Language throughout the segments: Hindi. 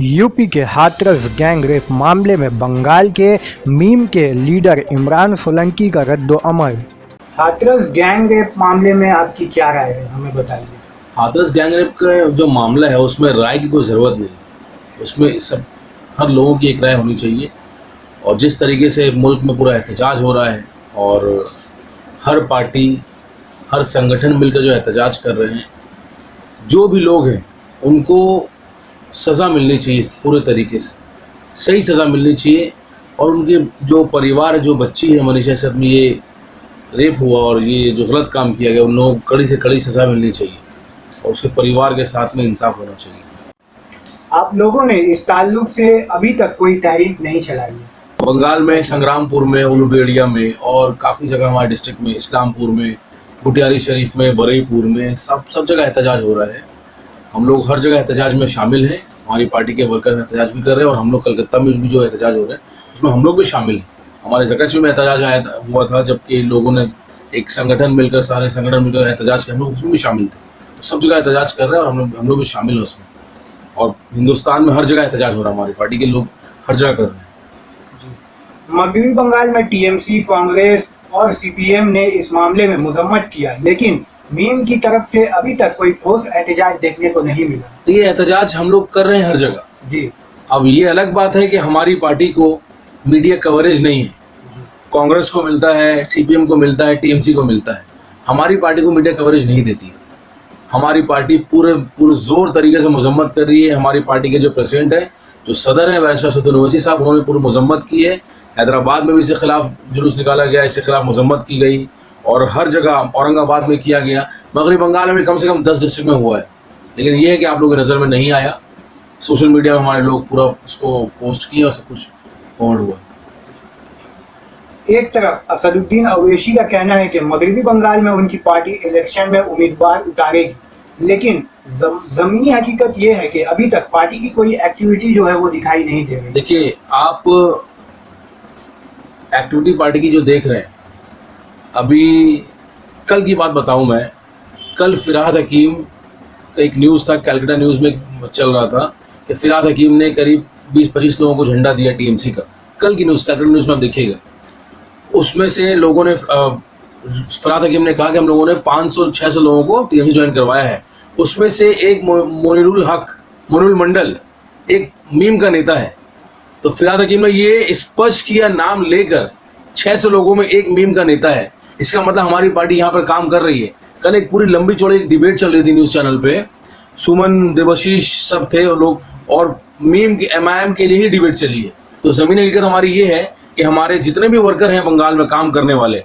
यूपी के हाथरस गैंग रेप मामले में बंगाल के मीम के लीडर इमरान सोलंकी का रद्द-ओ-अमल। हाथरस गैंग रेप मामले में आपकी क्या राय है, हमें बताइए। हाथरस गैंग रेप का जो मामला है उसमें राय की कोई ज़रूरत नहीं, उसमें सब हर लोगों की एक राय होनी चाहिए। और जिस तरीके से मुल्क में पूरा एहतजाज हो रहा है और हर पार्टी हर संगठन मिलकर जो एहतजाज कर रहे हैं, जो भी लोग हैं उनको सज़ा मिलनी चाहिए, पूरे तरीके से सही सज़ा मिलनी चाहिए। और उनके जो परिवार है, जो बच्ची है मनीषा से में ये रेप हुआ और ये जो गलत काम किया गया, उन लोगों को कड़ी से कड़ी सज़ा मिलनी चाहिए और उसके परिवार के साथ में इंसाफ होना चाहिए। आप लोगों ने इस ताल्लुक से अभी तक कोई तहरीक नहीं चलाई है। बंगाल में संग्रामपुर में, उलूबेड़िया में और काफ़ी जगह हमारे डिस्ट्रिक्ट में, इस्लामपुर में, गुटियारी शरीफ में, बरईपुर में, सब जगह एहतजाज हो रहा है। हम लोग हर जगह एहतजाज में शामिल हैं। हमारी पार्टी के वर्कर एहतजाज भी कर रहे हैं और हम लोग कलकत्ता में भी जो एहतजाज हो रहे हैं उसमें हम लोग भी शामिल हैं। हमारे जकरची में एहतजाज हुआ था, जबकि लोगों ने एक संगठन मिलकर, सारे संगठन मिलकर एहतजाज किया, हम लोग उसमें भी शामिल थे। तो सब जगह एहतजाज कर रहे हैं और हम लोग भी शामिल हैं उसमें। और हिंदुस्तान में हर जगह एहतजाज हो रहा है, हमारी पार्टी के लोग हर जगह कर रहे हैं। मगरबी बंगाल में टीएमसी, कांग्रेस और सीपीएम ने इस मामले में मजम्मत किया, लेकिन मीम की तरफ से अभी तक कोई ठोस एहतजाज देखने को नहीं मिला। ये एहतजाज हम लोग कर रहे हैं हर जगह जी। अब ये अलग बात है कि हमारी पार्टी को मीडिया कवरेज नहीं है। कांग्रेस को मिलता है, सीपीएम को मिलता है, टीएमसी को मिलता है, हमारी पार्टी को मीडिया कवरेज नहीं देती है। हमारी पार्टी पूरे जोर तरीके से मजम्मत कर रही है। हमारी पार्टी के जो प्रेसिडेंट है, जो सदर है वैसा असदुद्दीन ओवैसी साहब, उन्होंने पूरी मजम्मत की है। हैदराबाद में भी इसके खिलाफ जुलूस निकाला गया, इसके खिलाफ मजम्मत की गई और हर जगह औरंगाबाद में किया गया। मगरबी बंगाल में कम से कम 10 डिस्ट्रिक्ट में हुआ है, लेकिन ये है कि आप लोगों की नज़र में नहीं आया। सोशल मीडिया में हमारे लोग पूरा उसको पोस्ट किए और सब कुछ फॉरवर्ड हुआ। एक तरफ असदुद्दीन ओवैसी का कहना है कि मगरबी बंगाल में उनकी पार्टी इलेक्शन में उम्मीदवार उतारेगी, लेकिन जमीनी हकीकत ये है कि अभी तक पार्टी की कोई एक्टिविटी जो है वो दिखाई नहीं दे रही। देखिए, आप एक्टिविटी पार्टी की जो देख रहे हैं, अभी कल की बात बताऊं मैं, कल फिरहाद हकीम का एक न्यूज़ था, कैलकाटा न्यूज़ में चल रहा था कि फिरहाद हकीम ने करीब 20-25 लोगों को झंडा दिया टीएमसी का। कल की न्यूज़, कैलकाटा न्यूज़ में आप देखिएगा, उसमें से लोगों ने फिरहाद हकीम ने कहा कि हम लोगों ने 500-600 लोगों को टीएमसी ज्वाइन करवाया है। उसमें से एक मोनिरुल मंडल एक मीम का नेता है। तो फिरहाद हकीम ने ये स्पष्ट किया, नाम लेकर 600 लोगों में एक मीम का नेता है। इसका मतलब हमारी पार्टी यहाँ पर काम कर रही है। कल एक पूरी लंबी चौड़ी एक डिबेट चल रही थी न्यूज़ चैनल पे, सुमन, देवाशीष सब थे लोग, और मीम के एमआईएम के लिए ही डिबेट चली है। तो ज़मीनी हकीकत हमारी ये है कि हमारे जितने भी वर्कर हैं बंगाल में काम करने वाले,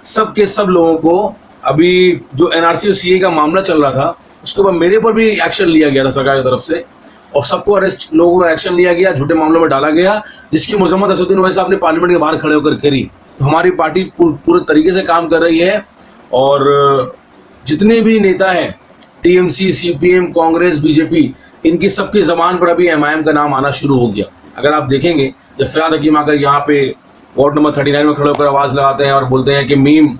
सब के सब लोगों को, अभी जो एनआरसी और सीए का मामला चल रहा था उसके बाद मेरे पर भी एक्शन लिया गया था सरकार की तरफ से, और सबको अरेस्ट, लोगों को एक्शन लिया गया, झूठे मामलों में डाला गया, जिसकी मजम्मत असदुद्दीन ओवैसी साहब ने पार्लियामेंट के बाहर खड़े होकर करी। तो हमारी पार्टी पूरे तरीके से काम कर रही है और जितने भी नेता हैं, टीएमसी, सीपीएम, कांग्रेस, बीजेपी, इनकी सबकी ज़बान पर अभी एमआईएम का नाम आना शुरू हो गया। अगर आप देखेंगे, जब फिरहाद हकीम आकर यहाँ पे वार्ड नंबर 39 में खड़े होकर आवाज़ लगाते हैं और बोलते हैं कि मीम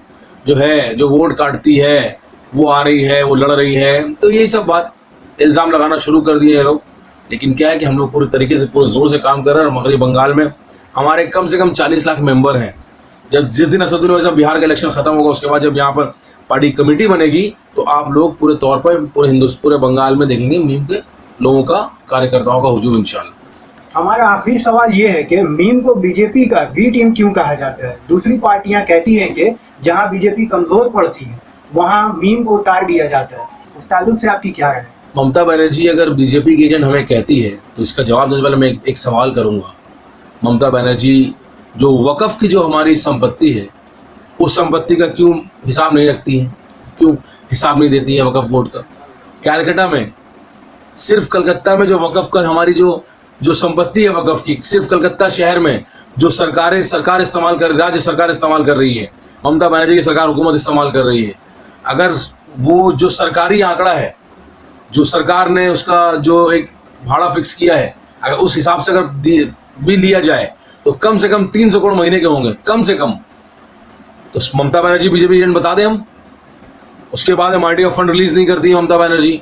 जो है, जो वोट काटती है, वो आ रही है, वो लड़ रही है, तो यही सब बात इल्ज़ाम लगाना शुरू कर दिए हैं लोग। लेकिन क्या है कि हम लोग पूरी तरीके से, पूरे ज़ोर से काम कर रहे हैं। और मगरबी बंगाल में हमारे कम से कम 40 लाख मेंबर हैं। जिस दिन असदुद्दीन ओवैसी साहब बिहार का इलेक्शन खत्म होगा, उसके बाद जब यहाँ पर पार्टी कमेटी बनेगी, तो आप लोग पूरे तौर पर पूरे बंगाल में देखेंगे मीम के लोगों का, कार्यकर्ताओं का हुजूम इंशाल्लाह। हमारा आखिरी सवाल ये है कि मीम को बीजेपी का बी टीम क्यों कहा जाता है? दूसरी पार्टियां कहती हैं कि जहां बीजेपी कमजोर पड़ती है वहां मीम को उतार दिया जाता है। उस ताल्लुक से आपकी क्या राय है? ममता बनर्जी अगर बीजेपी की एजेंट हमें कहती है तो इसका जवाब देने वाले मैं एक सवाल करूंगा। ममता बनर्जी जो वक़फ़ की जो हमारी संपत्ति है, उस संपत्ति का क्यों हिसाब नहीं रखती है, क्यों हिसाब नहीं देती है वक़फ़ बोर्ड का? कैलकाटा में, सिर्फ कलकत्ता में जो वक़फ़ का हमारी जो संपत्ति है वक़फ़ की, सिर्फ कलकत्ता शहर में जो सरकार इस्तेमाल कर, राज्य सरकार इस्तेमाल कर रही है, ममता बनर्जी की सरकार, हुकूमत इस्तेमाल कर रही है। अगर वो जो सरकारी आंकड़ा है, जो सरकार ने उसका जो एक भाड़ा फिक्स किया है, अगर उस हिसाब से अगर भी लिया जाए तो कम से कम 300 करोड़ महीने के होंगे, कम से कम। तो ममता बनर्जी बीजेपी एजेंट बता दें हम। उसके बाद एमआरटीएफ फंड रिलीज नहीं करती है ममता बनर्जी।